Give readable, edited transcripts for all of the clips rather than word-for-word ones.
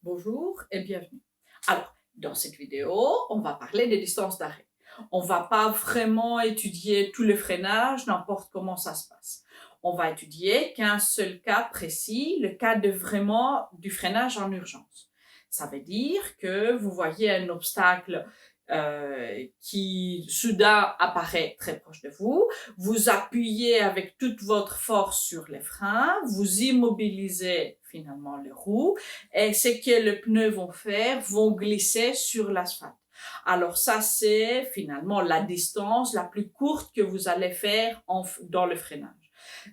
Bonjour et bienvenue. Alors, dans cette vidéo, on va parler des distances d'arrêt. On va pas vraiment étudier tout le freinage, n'importe comment ça se passe. On va étudier qu'un seul cas précis, le cas de vraiment du freinage en urgence. Ça veut dire que vous voyez un obstacle qui soudain apparaît très proche de vous, vous appuyez avec toute votre force sur les freins, vous immobilisez finalement les roues et ce que les pneus vont faire, vont glisser sur l'asphalte. Alors ça, c'est finalement la distance la plus courte que vous allez faire dans le freinage.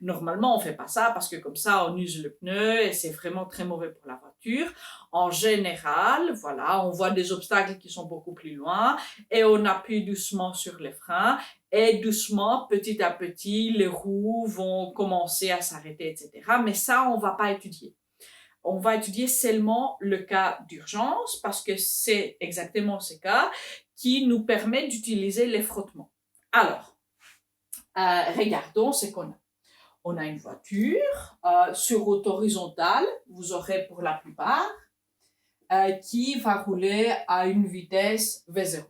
Normalement, on fait pas ça parce que comme ça, on use le pneu et c'est vraiment très mauvais pour la voiture. En général, voilà, on voit des obstacles qui sont beaucoup plus loin et on appuie doucement sur les freins et doucement, petit à petit, les roues vont commencer à s'arrêter, etc. Mais ça, on va pas étudier. On va étudier seulement le cas d'urgence parce que c'est exactement ce cas qui nous permet d'utiliser les frottements. Alors, regardons ce qu'on a. On a une voiture sur route horizontale, vous aurez pour la plupart, qui va rouler à une vitesse V0.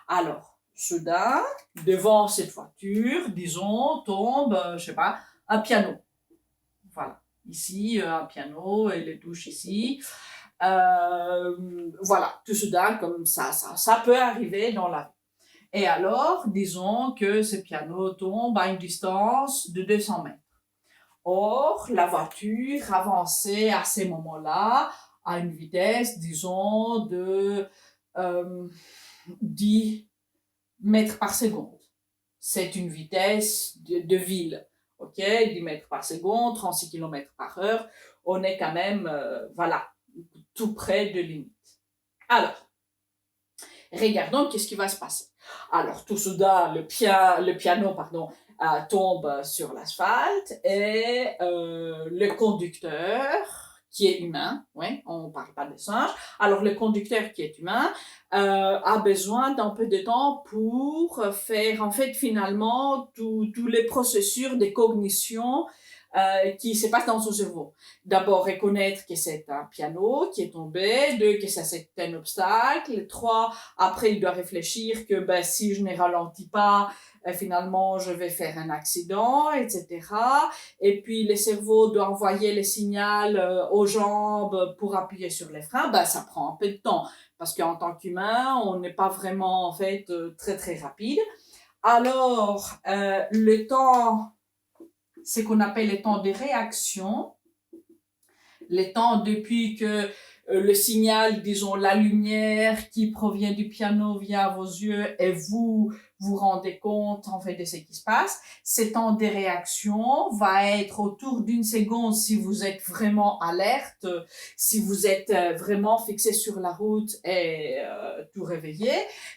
Alors, soudain, devant cette voiture, disons, tombe, je sais pas, un piano. Voilà. Ici, un piano et les touches ici. Voilà, tout soudain, comme ça peut arriver dans la vie. Et alors, disons que ce piano tombe à une distance de 200 mètres. Or, la voiture avançait à ces moments-là à une vitesse, disons, de 10 mètres par seconde. C'est une vitesse de ville, ok, 10 mètres par seconde, 36 km par heure. On est quand même, voilà, tout près de limite. Alors, regardons qu'est-ce qui va se passer. Alors, tout soudain, le piano, tombe sur l'asphalte et le conducteur, qui est humain, ouais, on parle pas de singe, alors le conducteur qui est humain a besoin d'un peu de temps pour faire en fait finalement tous les processus de cognition qui se passent dans son cerveau. D'abord, reconnaître que c'est un piano qui est tombé. 2, que ça c'est un obstacle. 3, après, il doit réfléchir que si je ne ralentis pas, finalement, je vais faire un accident, etc. Et puis, le cerveau doit envoyer le signal aux jambes pour appuyer sur les freins. Ça prend un peu de temps parce qu'en tant qu'humain, on n'est pas vraiment, en fait, très, très rapide. Alors, le temps, c'est qu'on appelle le temps de réaction. Le temps depuis que le signal, disons la lumière qui provient du piano vient à vos yeux et vous vous rendez compte en fait de ce qui se passe. Ce temps de réaction va être autour d'une seconde si vous êtes vraiment alerte, si vous êtes vraiment fixé sur la route et tout réveillé.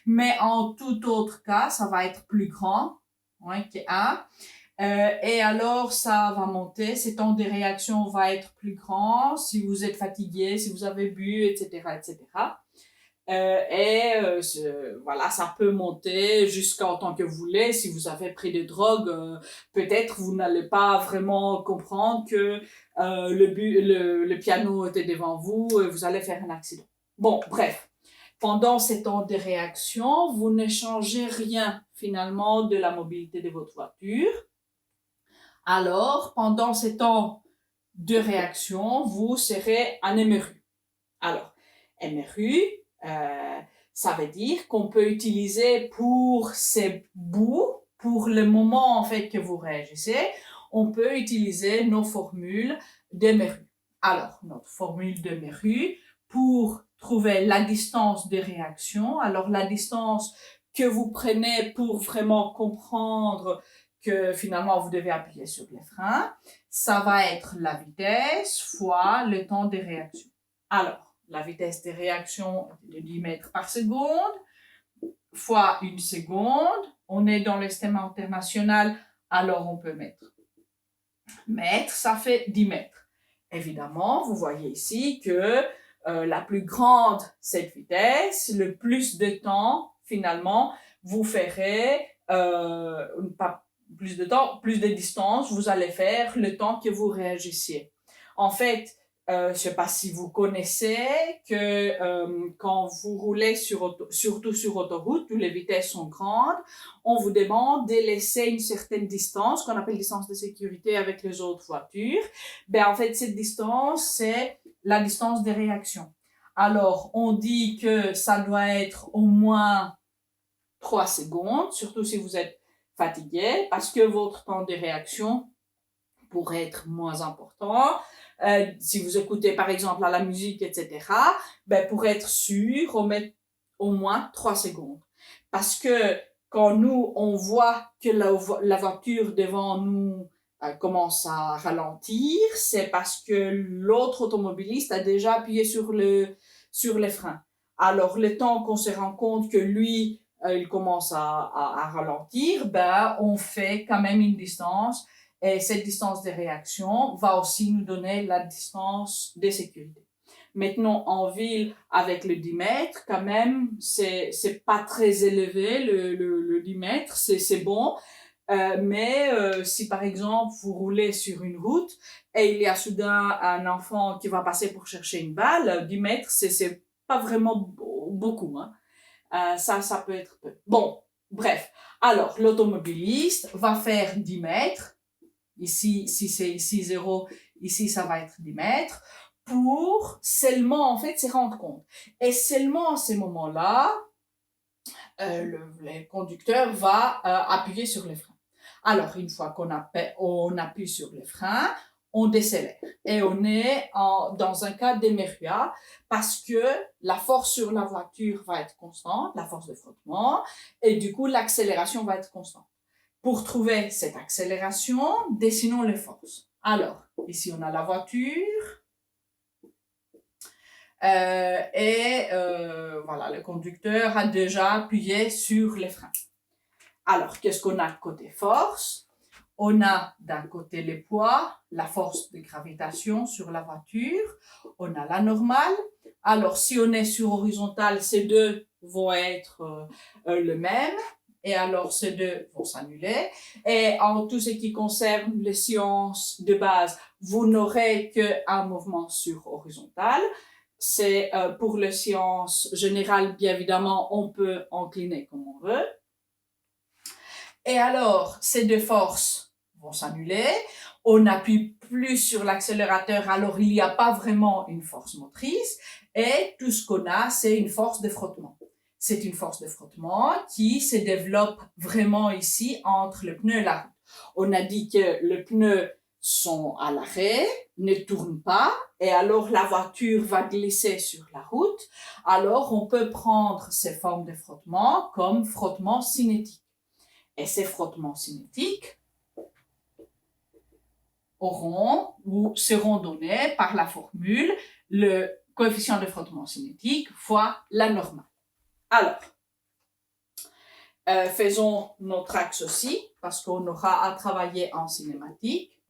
Mais en tout autre cas, ça va être plus grand, ouais, que 1. Et alors, ça va monter, ces temps de réaction va être plus grand si vous êtes fatigué, si vous avez bu, etc., etc. Voilà, ça peut monter jusqu'à autant que vous voulez. Si vous avez pris des drogues, peut-être vous n'allez pas vraiment comprendre que le piano était devant vous et vous allez faire un accident. Bon, bref. Pendant ces temps de réaction, vous ne changez rien finalement de la mobilité de votre voiture. Alors, pendant ces temps de réaction, vous serez en MRU. Alors, MRU, ça veut dire qu'on peut utiliser pour ces bouts, pour le moment en fait que vous réagissez, on peut utiliser nos formules d'MRU. Alors, notre formule d'MRU pour trouver la distance de réaction. Alors, la distance que vous prenez pour vraiment comprendre que finalement vous devez appuyer sur les freins, ça va être la vitesse fois le temps de réaction. Alors, la vitesse de réaction est de 10 mètres par seconde fois 1 seconde. On est dans le système international, alors on peut mettre mètres, ça fait 10 mètres. Évidemment, vous voyez ici que la plus grande cette vitesse, le plus de temps, finalement, vous ferez pas plus de temps, plus de distance, vous allez faire le temps que vous réagissiez. En fait, je ne sais pas si vous connaissez que quand vous roulez surtout sur autoroute où les vitesses sont grandes, on vous demande de laisser une certaine distance qu'on appelle distance de sécurité avec les autres voitures. Ben en fait cette distance c'est la distance de réaction. Alors on dit que ça doit être au moins 3 secondes, surtout si vous êtes fatigué, parce que votre temps de réaction pourrait être moins important. Si vous écoutez par exemple à la musique, etc., ben, pour être sûr, on met au moins 3 secondes. Parce que quand nous, on voit que la voiture devant nous commence à ralentir, c'est parce que l'autre automobiliste a déjà appuyé sur les freins. Alors, le temps qu'on se rend compte que lui, il commence à ralentir, ben, on fait quand même une distance. Et cette distance de réaction va aussi nous donner la distance de sécurité. Maintenant, en ville, avec le 10 mètres, quand même, c'est pas très élevé, le 10 mètres, c'est bon. Mais si par exemple, vous roulez sur une route et il y a soudain un enfant qui va passer pour chercher une balle, 10 mètres, c'est pas vraiment beaucoup, hein. Ça peut être peu. Bon, bref. Alors, l'automobiliste va faire 10 mètres. Ici, si c'est ici 0, ici ça va être 10 mètres, pour seulement en fait se rendre compte. Et seulement à ce moment-là, le conducteur va appuyer sur les freins. Alors, une fois qu'on appuie sur les freins, on décélère. Et on est dans un cas d'émergence parce que la force sur la voiture va être constante, la force de frottement, et du coup, l'accélération va être constante. Pour trouver cette accélération, dessinons les forces. Alors, ici on a la voiture voilà, le conducteur a déjà appuyé sur les freins. Alors, qu'est-ce qu'on a côté force? On a d'un côté les poids, la force de gravitation sur la voiture, on a la normale. Alors, si on est sur horizontale, ces deux vont être le même. Et alors, ces deux vont s'annuler. Et en tout ce qui concerne les sciences de base, vous n'aurez qu'un mouvement sur horizontal. C'est pour les sciences générales, bien évidemment, on peut incliner comme on veut. Et alors, ces deux forces vont s'annuler. On n'appuie plus sur l'accélérateur, alors il n'y a pas vraiment une force motrice. Et tout ce qu'on a, c'est une force de frottement. C'est une force de frottement qui se développe vraiment ici entre le pneu et la route. On a dit que les pneus sont à l'arrêt, ne tournent pas, et alors la voiture va glisser sur la route. Alors on peut prendre ces formes de frottement comme frottement cinétique. Et ces frottements cinétiques auront ou seront donnés par la formule le coefficient de frottement cinétique fois la normale. Alors, faisons notre axe aussi, parce qu'on aura à travailler en cinématique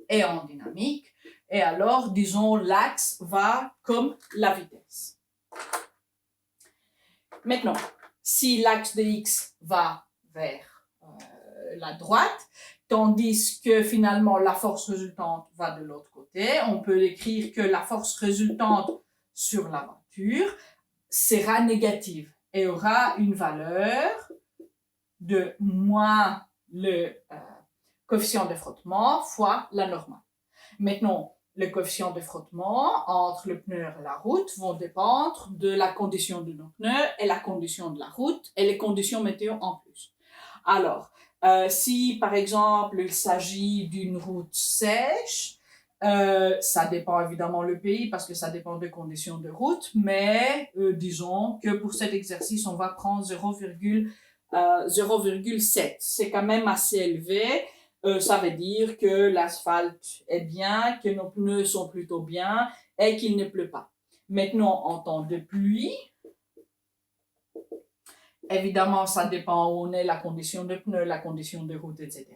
et en dynamique. Et alors, disons, l'axe va comme la vitesse. Maintenant, si l'axe de x va vers la droite, tandis que finalement la force résultante va de l'autre côté, on peut écrire que la force résultante sur la voiture sera négative et aura une valeur de moins le coefficient de frottement fois la normale. Maintenant, le coefficient de frottement entre le pneu et la route vont dépendre de la condition de nos pneus et la condition de la route et les conditions météo en plus. Alors, si par exemple il s'agit d'une route sèche, ça dépend évidemment le pays parce que ça dépend des conditions de route, mais disons que pour cet exercice, on va prendre 0,7. C'est quand même assez élevé. Ça veut dire que l'asphalte est bien, que nos pneus sont plutôt bien et qu'il ne pleut pas. Maintenant, en temps de pluie, évidemment, ça dépend où on est, la condition de pneus, la condition de route, etc.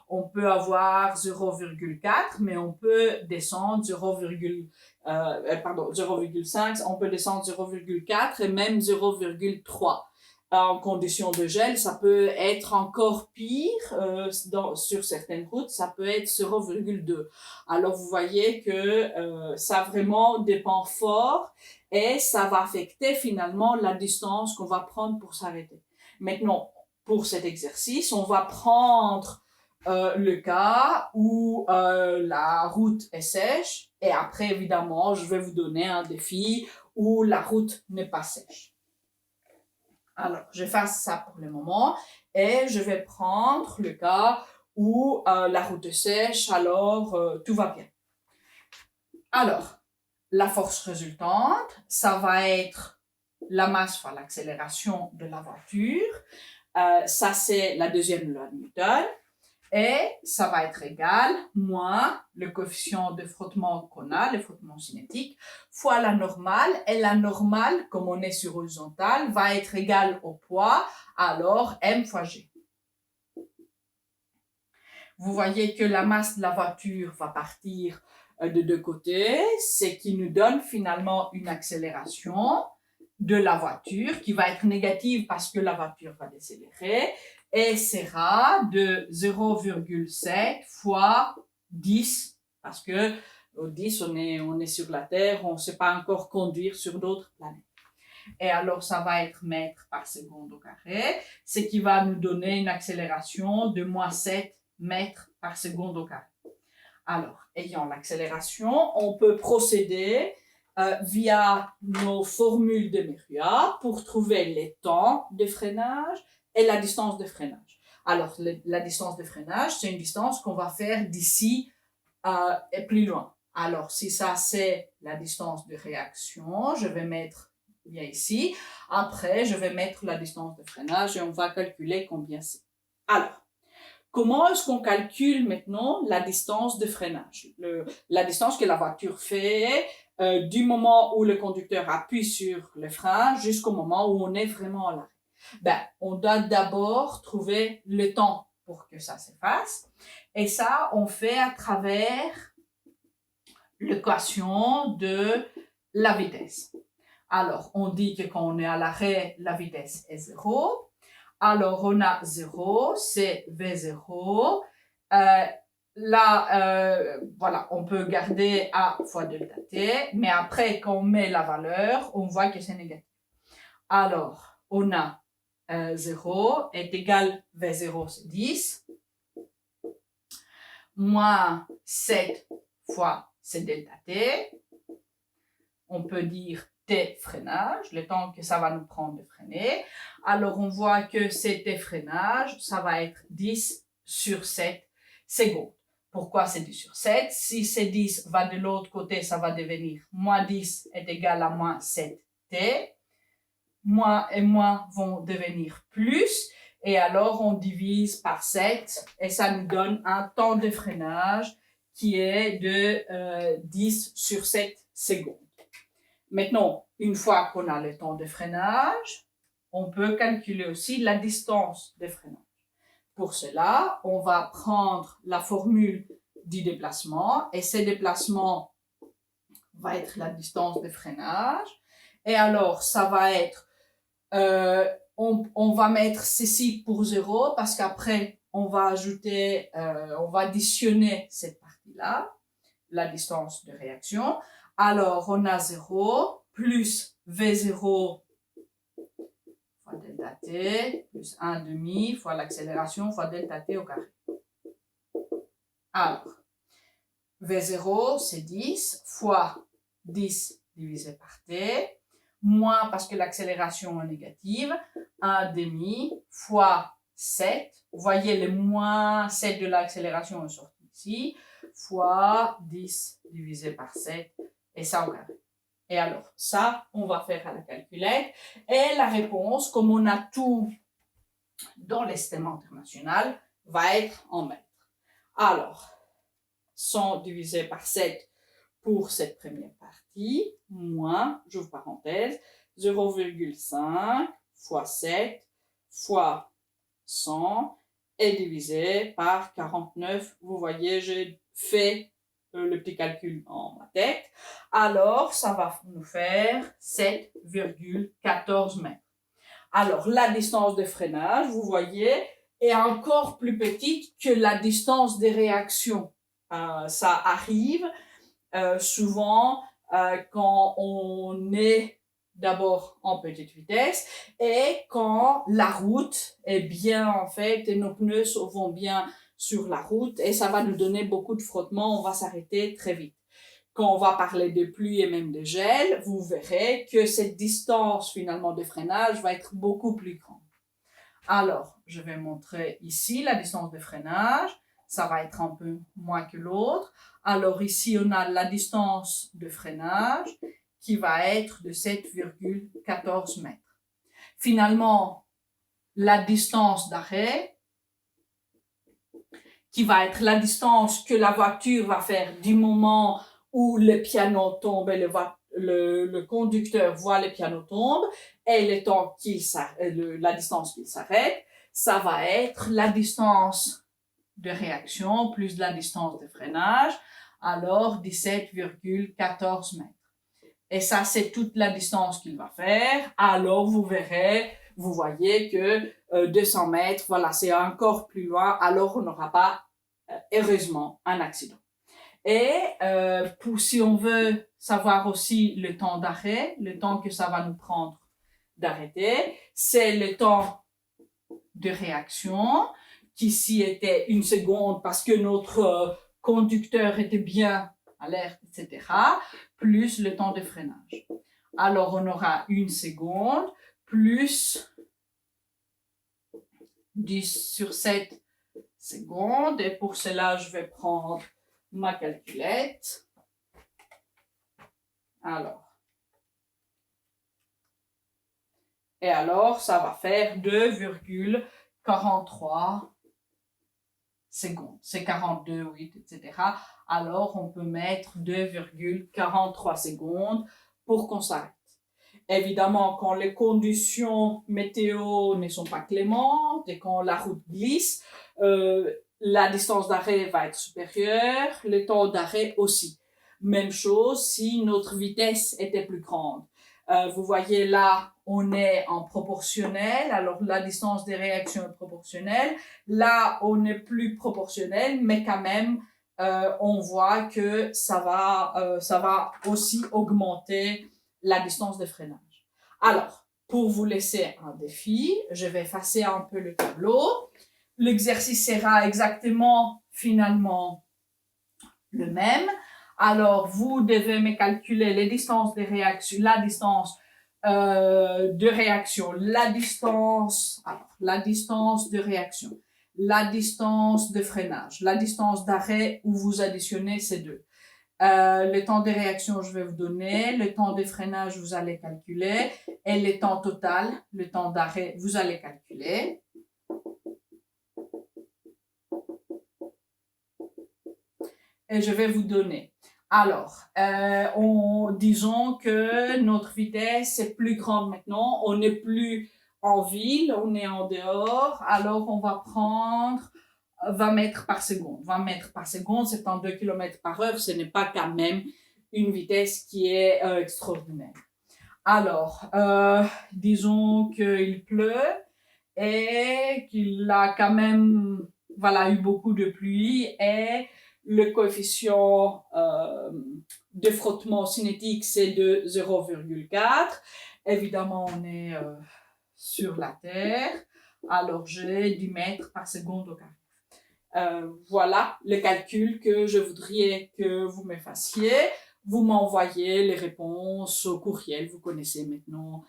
On peut avoir 0,4, mais on peut descendre 0,5, on peut descendre 0,4 et même 0,3. En conditions de gel, ça peut être encore pire. Sur certaines routes, ça peut être 0,2. Alors, vous voyez que ça vraiment dépend fort et ça va affecter finalement la distance qu'on va prendre pour s'arrêter. Maintenant, pour cet exercice, on va prendre le cas où la route est sèche et après, évidemment, je vais vous donner un défi où la route n'est pas sèche. Alors, je fais ça pour le moment et je vais prendre le cas où la route est sèche, alors tout va bien. Alors, la force résultante, ça va être la masse fois l'accélération de la voiture. Ça, c'est la deuxième loi de Newton. Et ça va être égal moins le coefficient de frottement qu'on a, le frottement cinétique, fois la normale. Et la normale, comme on est sur horizontale, va être égale au poids, alors M fois G. Vous voyez que la masse de la voiture va partir de deux côtés, ce qui nous donne finalement une accélération de la voiture qui va être négative parce que la voiture va décélérer et sera de 0,7 fois 10 parce que au 10 on est sur la Terre, on ne sait pas encore conduire sur d'autres planètes. Et alors ça va être mètres par seconde au carré, ce qui va nous donner une accélération de moins 7 mètres par seconde au carré. Alors, ayant l'accélération, on peut procéder via nos formules de Méria pour trouver les temps de freinage et la distance de freinage. Alors, la distance de freinage, c'est une distance qu'on va faire d'ici et plus loin. Alors, si ça, c'est la distance de réaction, je vais mettre bien ici. Après, je vais mettre la distance de freinage et on va calculer combien c'est. Alors, comment est-ce qu'on calcule maintenant la distance de freinage? La distance que la voiture fait du moment où le conducteur appuie sur le frein jusqu'au moment où on est vraiment à l'arrêt. On doit d'abord trouver le temps pour que ça se fasse. Et ça, on fait à travers l'équation de la vitesse. Alors, on dit que quand on est à l'arrêt, la vitesse est 0. Alors, on a 0, c'est V0. Voilà, on peut garder A fois delta T, mais après, quand on met la valeur, on voit que c'est négatif. Alors, on a 0 est égal, V0 c'est 10, moins 7 fois c'est delta T. On peut dire T freinage, le temps que ça va nous prendre de freiner. Alors, on voit que c'est T freinage, ça va être 10 sur 7 secondes. Pourquoi c'est 10 sur 7? Si c'est 10 va de l'autre côté, ça va devenir moins 10 est égal à moins 7T. Moins et moins vont devenir plus. Et alors, on divise par 7 et ça nous donne un temps de freinage qui est de 10 sur 7 secondes. Maintenant, une fois qu'on a le temps de freinage, on peut calculer aussi la distance de freinage. Pour cela, on va prendre la formule du déplacement et ce déplacement va être la distance de freinage. Et alors, ça va être, on va mettre ceci pour 0 parce qu'après, on va ajouter, on va additionner cette partie-là, la distance de réaction. Alors, on a 0 plus V0 fois delta T plus 1 demi fois l'accélération fois delta T au carré. Alors, V0, c'est 10 fois 10 divisé par T, moins parce que l'accélération est négative, 1 demi fois 7. Vous voyez, le moins 7 de l'accélération est sorti ici, fois 10 divisé par 7, et ça au carré. Et alors, ça, on va faire à la calculette. Et la réponse, comme on a tout dans le système international, va être en mètres. Alors, 100 divisé par 7 pour cette première partie, moins, j'ouvre parenthèse, 0,5 fois 7 fois 100 est divisé par 49. Vous voyez, j'ai fait le petit calcul en ma tête. Alors, ça va nous faire 7,14 mètres. Alors, la distance de freinage, vous voyez, est encore plus petite que la distance des réactions. Ça arrive souvent quand on est d'abord en petite vitesse et quand la route est bien en fait et nos pneus vont bien sur la route et ça va nous donner beaucoup de frottement, on va s'arrêter très vite. Quand on va parler de pluie et même de gel, vous verrez que cette distance finalement de freinage va être beaucoup plus grande. Alors, je vais montrer ici la distance de freinage. Ça va être un peu moins que l'autre. Alors ici, on a la distance de freinage qui va être de 7,14 mètres. Finalement, la distance d'arrêt, qui va être la distance que la voiture va faire du moment où le piano tombe et le conducteur voit le piano tombe et le temps la distance qu'il s'arrête, ça va être la distance de réaction plus la distance de freinage, alors 17,14 mètres. Et ça, c'est toute la distance qu'il va faire. Alors, vous verrez, vous voyez que 200 mètres, voilà, c'est encore plus loin. Alors, on n'aura pas, heureusement, un accident. Et si on veut savoir aussi le temps d'arrêt, le temps que ça va nous prendre d'arrêter, c'est le temps de réaction, qui ici était 1 seconde parce que notre conducteur était bien alerte, etc., plus le temps de freinage. Alors, on aura 1 seconde plus 10 sur 7 secondes. Et pour cela, je vais prendre ma calculette. Alors, ça va faire 2,43 secondes. C'est 42, 8, etc. Alors, on peut mettre 2,43 secondes pour qu'on s'arrête. Évidemment, quand les conditions météo ne sont pas clémentes et quand la route glisse, la distance d'arrêt va être supérieure, le temps d'arrêt aussi. Même chose si notre vitesse était plus grande. Vous voyez là, on est en proportionnel, alors la distance des réactions est proportionnelle. Là, on est plus proportionnel, mais quand même, on voit que ça va aussi augmenter la distance de freinage. Alors, pour vous laisser un défi, je vais effacer un peu le tableau. L'exercice sera exactement, finalement, le même. Alors, vous devez me calculer les distances de réaction, la distance de réaction, la distance de réaction, la distance de freinage, la distance d'arrêt où vous additionnez ces deux. Le temps de réaction, je vais vous donner. Le temps de freinage, vous allez calculer. Et le temps total, le temps d'arrêt, vous allez calculer. Et je vais vous donner. Alors, disons que notre vitesse est plus grande maintenant. On n'est plus en ville, on est en dehors. Alors, on va prendre 20 mètres par seconde. 20 mètres par seconde, c'est en 2 km par heure. Ce n'est pas quand même une vitesse qui est extraordinaire. Alors, disons qu'il pleut et qu'il a quand même eu beaucoup de pluie et le coefficient de frottement cinétique, c'est de 0,4. Évidemment, on est sur la Terre. Alors, j'ai 10 mètres par seconde au carré. Voilà le calcul que je voudrais que vous me fassiez. Vous m'envoyez les réponses au courriel. Vous connaissez maintenant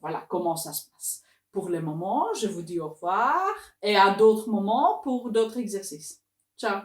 voilà comment ça se passe. Pour le moment, je vous dis au revoir et à d'autres moments pour d'autres exercices. Ciao!